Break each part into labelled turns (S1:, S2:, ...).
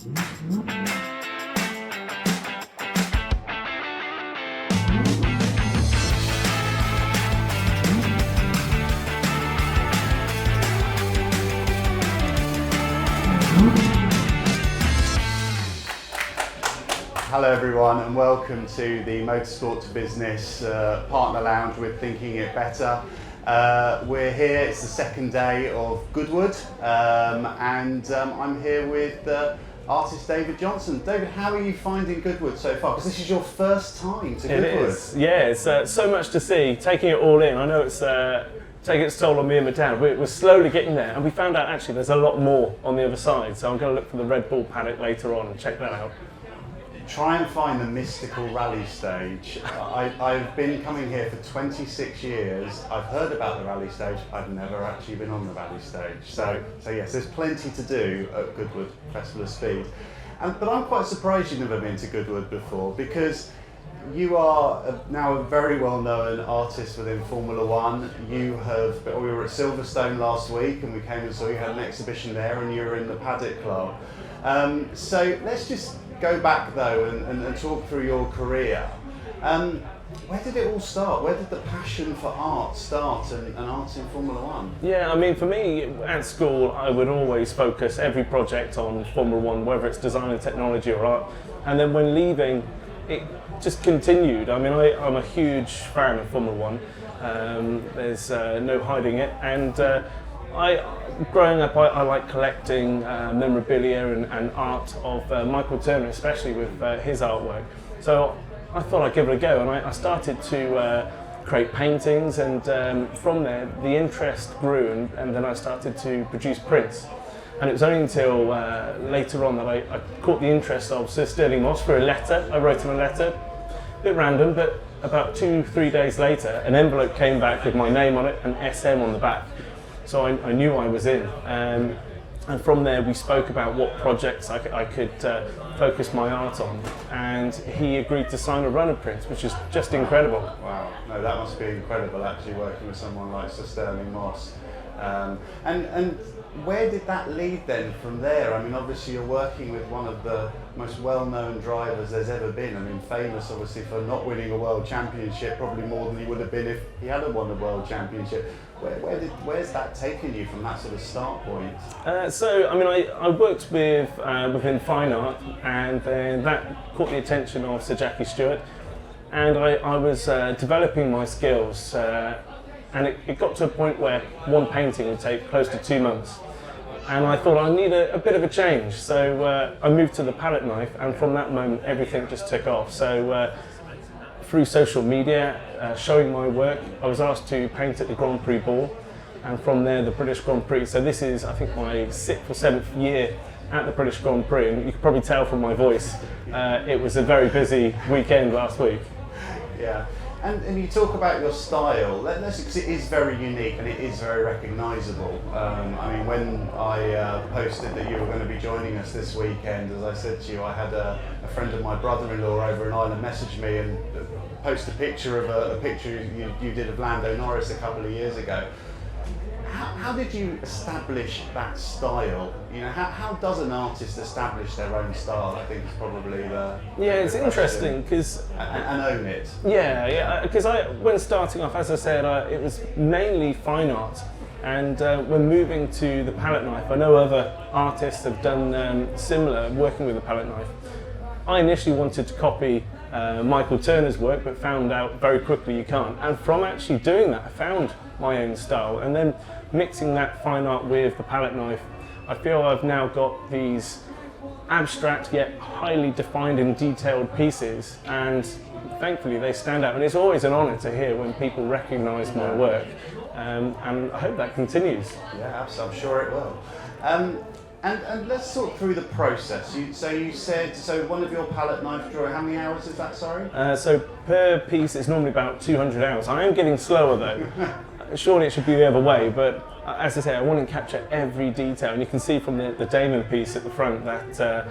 S1: Hello everyone and welcome to the Motorsport to Business Partner Lounge with Thinking It Better. We're here, it's the second day of Goodwood and I'm here with artist David Johnson. David, how are you finding Goodwood so far? Because this is your first time to Goodwood.
S2: It is, yeah, it's so much to see, taking it all in. I know it's taking its toll on me and my dad. We're slowly getting there, and we found out actually there's a lot more on the other side, so I'm going to look for the Red Bull paddock later on and check that out.
S1: Try and find the mystical rally stage. I've been coming here for 26 years. I've heard about the rally stage. I've never actually been on the rally stage. So yes, there's plenty to do at Goodwood Festival of Speed. But I'm quite surprised you've never been to Goodwood before, because you are now a very well-known artist within Formula One. We were at Silverstone last week and we came and saw you had an exhibition there, and you were in the Paddock Club. So let's just go back though and talk through your career. Where did it all start? Where did the passion for art start and art in Formula One?
S2: Yeah, I mean, for me at school I would always focus every project on Formula One, whether it's design and technology or art, and then when leaving it just continued. I mean, I'm a huge fan of Formula One, there's no hiding it, and growing up, I like collecting memorabilia and art of Michael Turner, especially with his artwork. So I thought I'd give it a go, and I started to create paintings, and from there the interest grew, and then I started to produce prints. And it was only until later on that I caught the interest of Sir Stirling Moss through a letter. I wrote him a letter, a bit random, but about 2-3 days later an envelope came back with my name on it and SM on the back. So I knew I was in, and from there we spoke about what projects I could focus my art on, and he agreed to sign a run of prints, which is just incredible.
S1: Wow, no, that must be incredible actually, working with someone like Sir Stirling Moss. And where did that lead then from there? I mean, obviously you're working with one of the most well-known drivers there's ever been. I mean, famous obviously for not winning a world championship, probably more than he would have been if he had won a world championship. Where's that taken you from that sort of start point?
S2: So, I mean, I worked within fine art, and then that caught the attention of Sir Jackie Stewart, and I was developing my skills, and it got to a point where one painting would take close to 2 months, and I thought I need a bit of a change. So I moved to the palette knife, and from that moment everything just took off. So through social media, showing my work, I was asked to paint at the Grand Prix Ball, and from there the British Grand Prix. So this is, I think, my 6th or 7th year at the British Grand Prix, and you can probably tell from my voice, it was a very busy weekend last week.
S1: Yeah. And you talk about your style, because it is very unique and it is very recognisable. I mean, when I posted that you were going to be joining us this weekend, as I said to you, I had a friend of my brother-in-law over in Ireland message me and post a picture of a picture you did of Lando Norris a couple of years ago. How did you establish that style? You know, how does an artist establish their own style? I think is probably the...
S2: Yeah, it's interesting because...
S1: And own it.
S2: Yeah, because when starting off, as I said, it was mainly fine art, and when moving to the palette knife, I know other artists have done similar, working with the palette knife. I initially wanted to copy Michael Turner's work, but found out very quickly you can't. And from actually doing that, I found my own style, and then mixing that fine art with the palette knife, I feel I've now got these abstract yet highly defined and detailed pieces, and thankfully they stand out, and it's always an honour to hear when people recognise my work, and I hope that continues.
S1: Yeah, I'm sure it will. And let's talk through the process. You said one of your palette knife drawing, how many hours is that, sorry?
S2: So per piece it's normally about 200 hours. I am getting slower though. Surely it should be the other way, but as I say, I want to capture every detail, and you can see from the Damon piece at the front that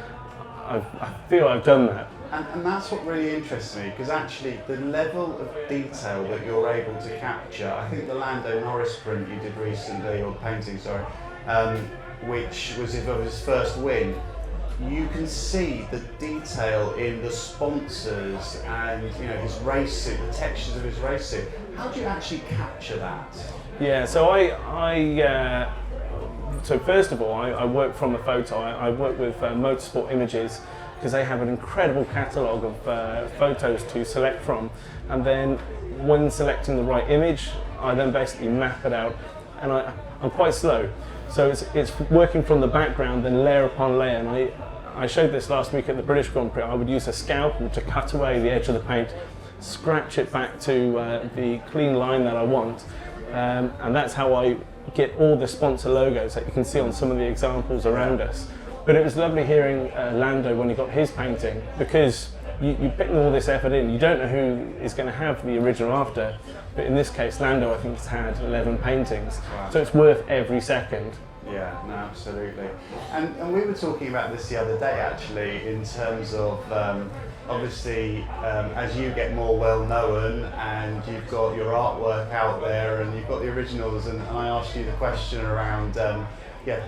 S2: I feel I've done that.
S1: And that's what really interests me, because actually the level of detail that you're able to capture, I think the Lando Norris print you did recently, or painting, sorry, which was his first win, you can see the detail in the sponsors and his race suit, the textures of his race suit. How do you actually capture that?
S2: Yeah, so so first of all, I work from a photo. I work with Motorsport Images, because they have an incredible catalogue of photos to select from, and then when selecting the right image, I then basically map it out, and I'm quite slow, so it's working from the background, then layer upon layer, and I showed this last week at the British Grand Prix. I would use a scalpel to cut away the edge of the paint, scratch it back to the clean line that I want, and that's how I get all the sponsor logos that you can see on some of the examples around us. But it was lovely hearing Lando when he got his painting, because you're putting all this effort in. You don't know who is going to have the original after, but in this case Lando I think has had 11 paintings. Wow. So it's worth every second.
S1: Yeah, no, absolutely. And we were talking about this the other day actually, in terms of obviously as you get more well known and you've got your artwork out there and you've got the originals, and I asked you the question around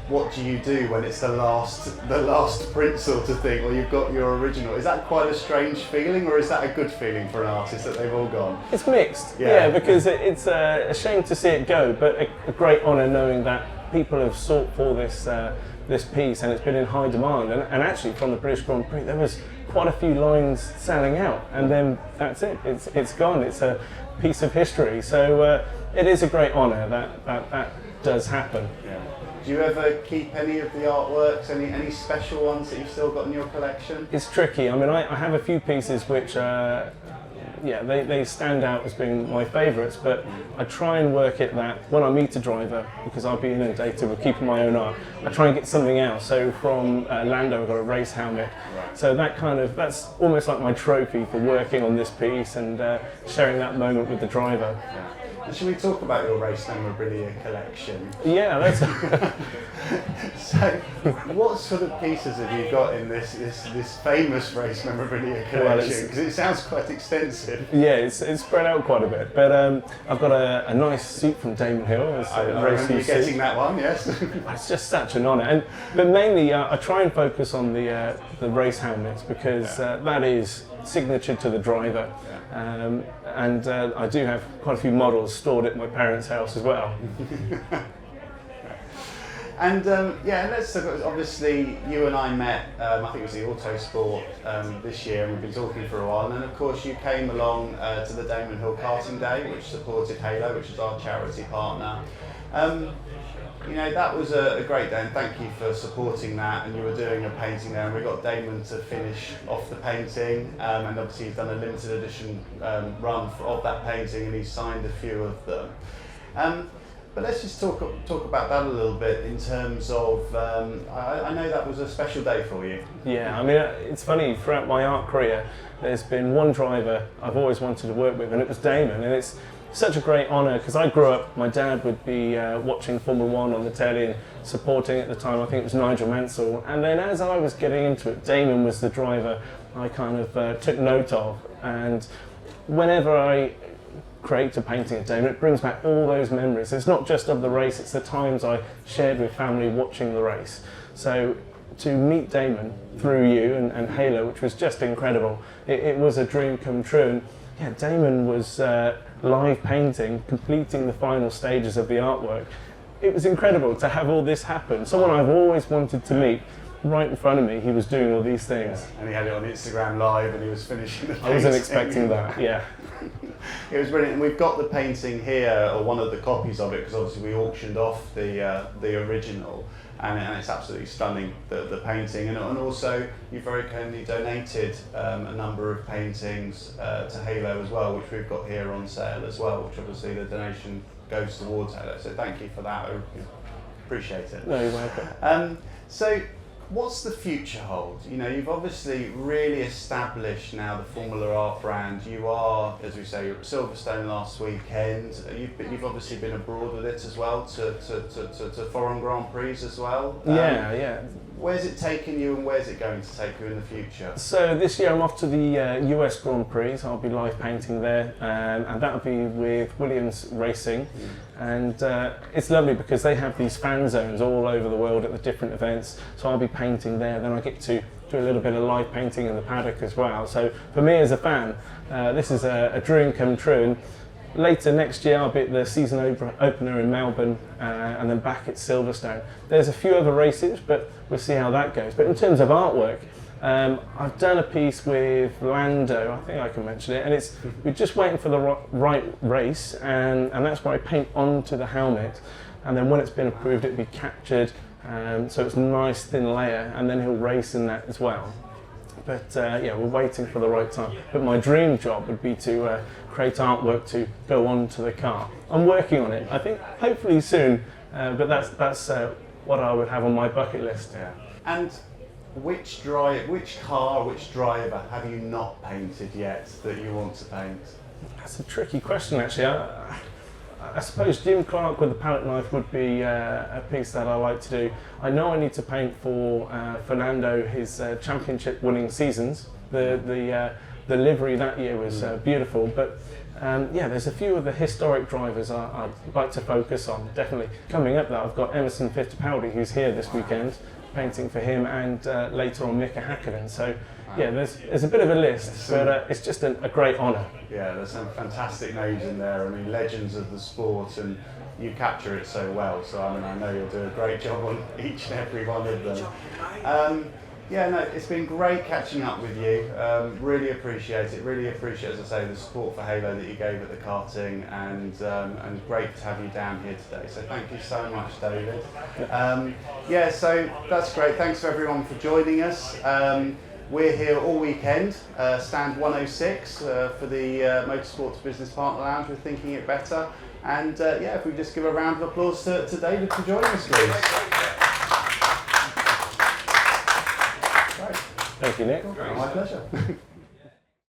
S1: what do you do when it's the last print sort of thing, or you've got your original? Is that quite a strange feeling, or is that a good feeling for an artist that they've all gone?
S2: It's mixed, yeah, because it's a shame to see it go, but a great honour knowing that people have sought for this piece and it's been in high demand. And actually from the British Grand Prix there was quite a few lines selling out, and then that's it, it's gone. It's a piece of history, so it is a great honour that does happen.
S1: Yeah. Do you ever keep any of the artworks, any special ones that you've still got in your collection?
S2: It's tricky. I mean, I have a few pieces which, they stand out as being my favourites, but I try and work it that when I meet a driver, because I'll be inundated with keeping my own art, I try and get something else. So from Lando, I've got a race helmet. Right. So that's almost like my trophy for working on this piece and sharing that moment with the driver.
S1: Yeah. And should we talk about your race memorabilia collection?
S2: Yeah, let's.
S1: So, what sort of pieces have you got in this famous race memorabilia collection? Because it sounds quite extensive.
S2: Yeah, it's spread out quite a bit. But I've got a nice suit from Damon Hill.
S1: I remember you getting that one, yes.
S2: It's just such an honour. But mainly, I try and focus on the race helmets, because that is signature to the driver. Yeah. And I do have quite a few models stored at my parents' house as well.
S1: And let's talk about, obviously you and I met, I think it was the Autosport this year, and we've been talking for a while, and then of course you came along to the Damon Hill Karting Day, which supported Halow, which is our charity partner. That was a great day, and thank you for supporting that, and you were doing a painting there, and we got Damon to finish off the painting, and obviously he's done a limited edition run of that painting, and he's signed a few of them. But let's just talk about that a little bit in terms of, I know that was a special day for you.
S2: Yeah, I mean, it's funny, throughout my art career, there's been one driver I've always wanted to work with, and it was Damon, and it's such a great honour, because I grew up, my dad would be watching Formula 1 on the telly and supporting at the time, I think it was Nigel Mansell, and then as I was getting into it, Damon was the driver I kind of took note of, and whenever I create a painting of Damon, it brings back all those memories. It's not just of the race, it's the times I shared with family watching the race. So to meet Damon through you and Halow, which was just incredible, it was a dream come true. And yeah, Damon was live painting, completing the final stages of the artwork. It was incredible to have all this happen. Someone I've always wanted to meet, right in front of me, he was doing all these things.
S1: Yeah. And he had it on Instagram Live, and he was finishing the painting.
S2: I wasn't expecting that, yeah.
S1: It was brilliant, and we've got the painting here, or one of the copies of it, because obviously we auctioned off the original, and it's absolutely stunning, the painting, and also you very kindly donated a number of paintings to Halow as well, which we've got here on sale as well, which obviously the donation goes towards Halow, so thank you for that, I appreciate it.
S2: No, you're welcome.
S1: So what's the future hold? You've obviously really established now the Formula Art brand. You are, as we say, you're at Silverstone last weekend. You've obviously been abroad with it as well, to foreign Grand Prix as well.
S2: Yeah.
S1: Where's it taken you, and where's it going to take you in the future?
S2: So this year I'm off to the US Grand Prix. I'll be live painting there, and that'll be with Williams Racing. And it's lovely because they have these fan zones all over the world at the different events. So I'll be painting there, then I get to do a little bit of live painting in the paddock as well. So for me as a fan, this is a dream come true. And later next year I'll be at the season opener in Melbourne and then back at Silverstone. There's a few other races, but we'll see how that goes. But in terms of artwork, I've done a piece with Lando, I think I can mention it, and we're just waiting for the right race, and that's where I paint onto the helmet, and then when it's been approved it'll be captured, so it's a nice thin layer, and then he'll race in that as well. But yeah, we're waiting for the right time. But my dream job would be to create artwork to go onto the car. I'm working on it, I think hopefully soon, but that's what I would have on my bucket list.
S1: Yeah. And which car, which driver have you not painted yet that you want to paint?
S2: That's a tricky question, actually. I suppose Jim Clark with the palette knife would be a piece that I like to do. I know I need to paint for Fernando his championship-winning seasons. The livery that year was beautiful, but yeah, there's a few of the historic drivers I'd like to focus on. Definitely coming up, though, I've got Emerson Fittipaldi, who's here this weekend, painting for him, and later on Mika Häkkinen. So yeah, there's a bit of a list, but it's just a great honour.
S1: Yeah, there's some fantastic names in there. I mean, legends of the sport, and you capture it so well. So I mean, I know you'll do a great job on each and every one of them. Yeah, no, it's been great catching up with you. Really appreciate it. Really appreciate, as I say, the support for Halo that you gave at the karting, and great to have you down here today. So thank you so much, David. Yeah, so that's great. Thanks to everyone for joining us. We're here all weekend, stand 106 for the Motorsport Business Partner Lounge. We're thinking it better. And yeah, if we just give a round of applause to David for joining us, please.
S2: Thank you, Nick.
S1: My pleasure.